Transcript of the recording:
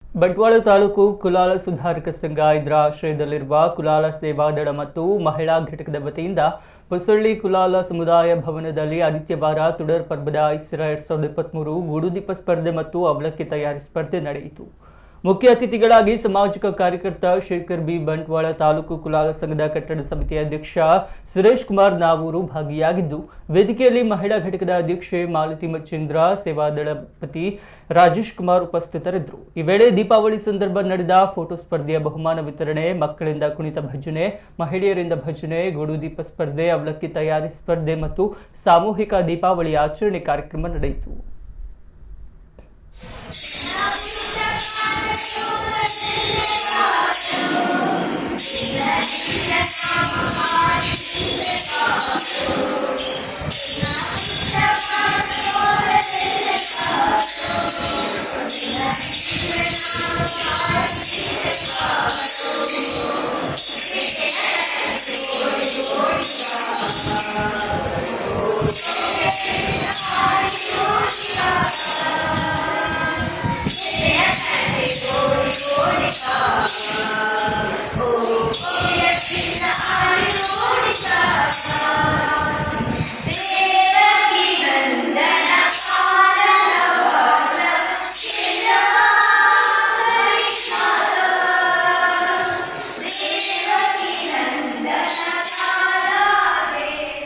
ಬಂಟ್ವಾಳ ತಾಲೂಕು ಕುಲಾಲ ಸುಧಾರಕ ಸಂಘ ಇದರ ಆಶ್ರಯದಲ್ಲಿರುವ ಕುಲಾಲ ಸೇವಾದಳ ಮತ್ತು ಮಹಿಳಾ ಘಟಕದ ವತಿಯಿಂದ ಹೊಸಳ್ಳಿ ಕುಲಾಲ ಸಮುದಾಯ ಭವನದಲ್ಲಿ ಆದಿತ್ಯವಾರ ತುಡರ್ ಪರ್ಬದ ಐಸಿರ 2023 ಗೂಡುದೀಪ ಸ್ಪರ್ಧೆ ಮತ್ತು ಅವಲಕ್ಕಿ ತಯಾರಿ ಸ್ಪರ್ಧೆ ನಡೆಯಿತು. ಮುಖ್ಯ ಅತಿಥಿಗಳಾಗಿ ಸಾಮಾಜಿಕ ಕಾರ್ಯಕರ್ತ ಶೇಖರ್ ಬಿ ಬಂಟ್ವಾಳ, ತಾಲೂಕು ಕುಲಾಲ ಸಂಘದ ಕಟ್ಟಡ ಸಮಿತಿ ಅಧ್ಯಕ್ಷ ಸುರೇಶ್ ಕುಮಾರ್ ನಾವೂರು ಭಾಗಿಯಾಗಿದ್ದು, ವೇದಿಕೆಯಲ್ಲಿ ಮಹಿಳಾ ಘಟಕದ ಅಧ್ಯಕ್ಷೆ ಮಾಲತಿ ಮಚ್ಚೇಂದ್ರ, ಸೇವಾದಳಪತಿ ರಾಜೇಶ್ ಕುಮಾರ್ ಉಪಸ್ಥಿತರಿದ್ದರು. ಈ ವೇಳೆ ದೀಪಾವಳಿ ಸಂದರ್ಭ ನಡೆದ ಫೋಟೋ ಸ್ಪರ್ಧೆಯ ಬಹುಮಾನ ವಿತರಣೆ, ಮಕ್ಕಳಿಂದ ಕುಣಿತ ಭಜನೆ, ಮಹಿಳೆಯರಿಂದ ಭಜನೆ, ಗೂಡುದೀಪ ಸ್ಪರ್ಧೆ, ಅವಲಕ್ಕಿ ತಯಾರಿ ಸ್ಪರ್ಧೆ ಮತ್ತು ಸಾಮೂಹಿಕ ದೀಪಾವಳಿ ಆಚರಣೆ ಕಾರ್ಯಕ್ರಮ ನಡೆಯಿತು.